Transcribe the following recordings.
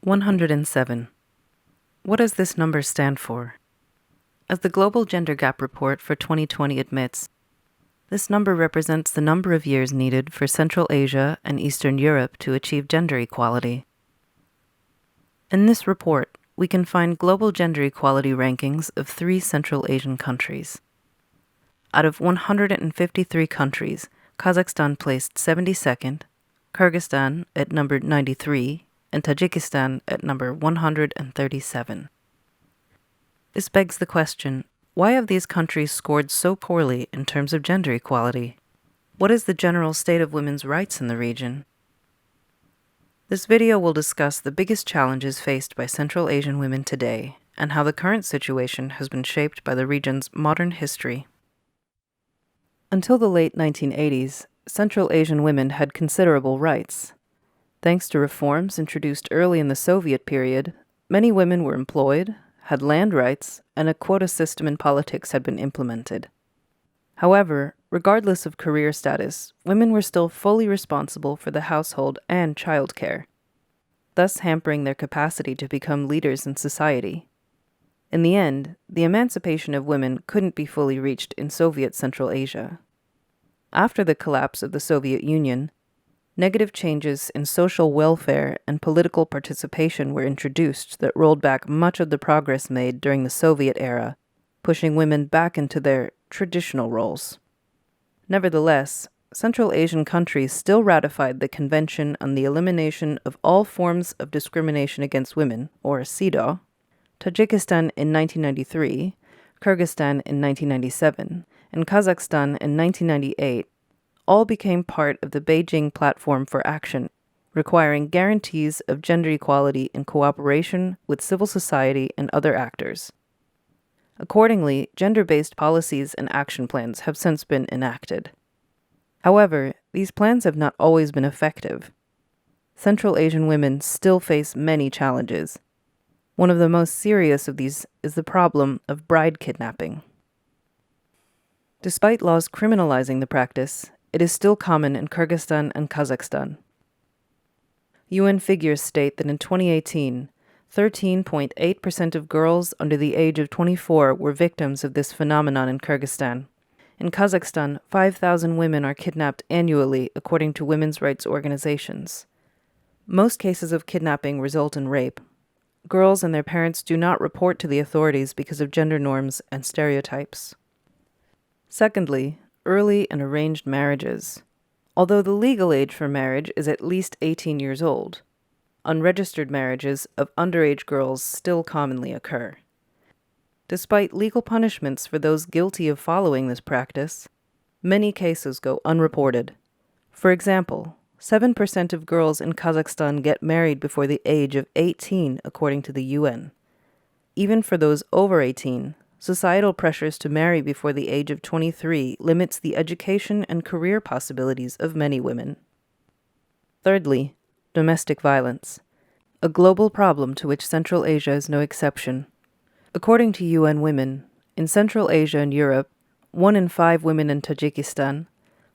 107. What does this number stand for? As the Global Gender Gap Report for 2020 admits, this number represents the number of years needed for Central Asia and Eastern Europe to achieve gender equality. In this report, we can find global gender equality rankings of 3 Central Asian countries. Out of 153 countries, Kazakhstan placed 72nd, Kyrgyzstan at number 93, and Tajikistan at number 137. This begs the question, why have these countries scored so poorly in terms of gender equality? What is the general state of women's rights in the region? This video will discuss the biggest challenges faced by Central Asian women today and how the current situation has been shaped by the region's modern history. Until the late 1980s, Central Asian women had considerable rights. Thanks to reforms introduced early in the Soviet period, many women were employed, had land rights, and a quota system in politics had been implemented. However, regardless of career status, women were still fully responsible for the household and childcare, thus hampering their capacity to become leaders in society. In the end, the emancipation of women couldn't be fully reached in Soviet Central Asia. After the collapse of the Soviet Union, negative changes in social welfare and political participation were introduced that rolled back much of the progress made during the Soviet era, pushing women back into their traditional roles. Nevertheless, Central Asian countries still ratified the Convention on the Elimination of All Forms of Discrimination Against Women, or CEDAW, Tajikistan in 1993, Kyrgyzstan in 1997, and Kazakhstan in 1998, all became part of the Beijing Platform for Action, requiring guarantees of gender equality in cooperation with civil society and other actors. Accordingly, gender-based policies and action plans have since been enacted. However, these plans have not always been effective. Central Asian women still face many challenges. One of the most serious of these is the problem of bride kidnapping. Despite laws criminalizing the practice, it is still common in Kyrgyzstan and Kazakhstan. UN figures state that in 2018, 13.8% of girls under the age of 24 were victims of this phenomenon in Kyrgyzstan. In Kazakhstan, 5,000 women are kidnapped annually, according to women's rights organizations. Most cases of kidnapping result in rape. Girls and their parents do not report to the authorities because of gender norms and stereotypes. Secondly, early and arranged marriages. Although the legal age for marriage is at least 18 years old, unregistered marriages of underage girls still commonly occur. Despite legal punishments for those guilty of following this practice, many cases go unreported. For example, 7% of girls in Kazakhstan get married before the age of 18, according to the UN. Even for those over 18, societal pressures to marry before the age of 23 limits the education and career possibilities of many women. Thirdly, domestic violence, a global problem to which Central Asia is no exception. According to UN Women, in Central Asia and Europe, 1 in 5 women in Tajikistan,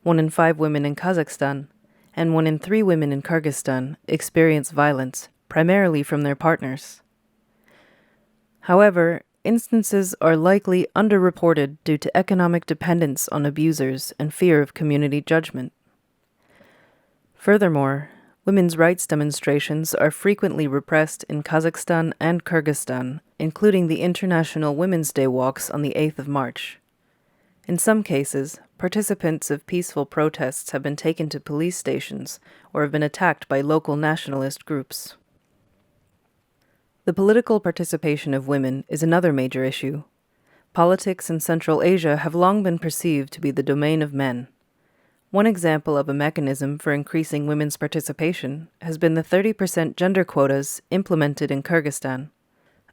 1 in 5 women in Kazakhstan, and 1 in 3 women in Kyrgyzstan experience violence, primarily from their partners. However, instances are likely underreported due to economic dependence on abusers and fear of community judgment. Furthermore, women's rights demonstrations are frequently repressed in Kazakhstan and Kyrgyzstan, including the International Women's Day walks on the 8th of March. In some cases, participants of peaceful protests have been taken to police stations or have been attacked by local nationalist groups. The political participation of women is another major issue. Politics in Central Asia have long been perceived to be the domain of men. One example of a mechanism for increasing women's participation has been the 30% gender quotas implemented in Kyrgyzstan.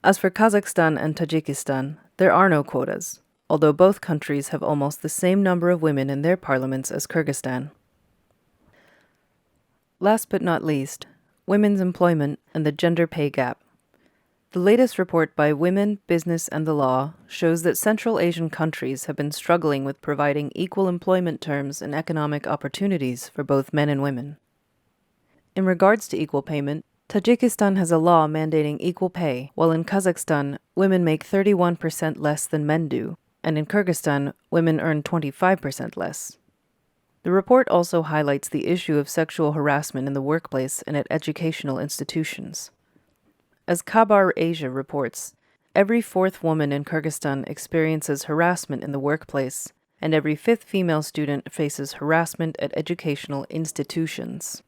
As for Kazakhstan and Tajikistan, there are no quotas, although both countries have almost the same number of women in their parliaments as Kyrgyzstan. Last but not least, women's employment and the gender pay gap. The latest report by Women, Business and the Law shows that Central Asian countries have been struggling with providing equal employment terms and economic opportunities for both men and women. In regards to equal payment, Tajikistan has a law mandating equal pay, while in Kazakhstan, women make 31% less than men do, and in Kyrgyzstan, women earn 25% less. The report also highlights the issue of sexual harassment in the workplace and at educational institutions. As Kabar Asia reports, every fourth woman in Kyrgyzstan experiences harassment in the workplace, and every fifth female student faces harassment at educational institutions.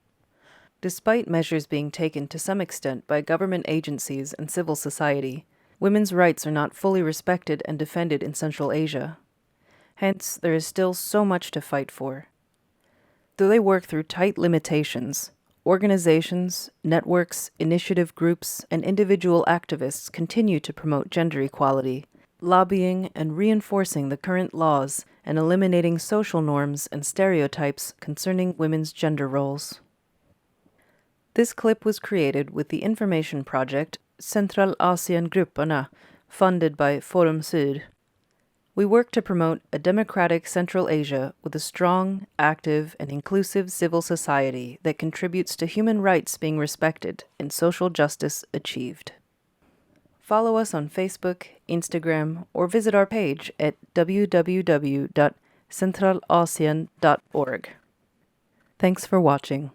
Despite measures being taken to some extent by government agencies and civil society, women's rights are not fully respected and defended in Central Asia. Hence, there is still so much to fight for. Though they work through tight limitations, organizations, networks, initiative groups, and individual activists continue to promote gender equality, lobbying and reinforcing the current laws and eliminating social norms and stereotypes concerning women's gender roles. This clip was created with the information project Centralasiengrupperna, funded by Forum Syd. We work to promote a democratic Central Asia with a strong, active, and inclusive civil society that contributes to human rights being respected and social justice achieved. Follow us on Facebook, Instagram, or visit our page at www.centralasien.org. Thanks for watching.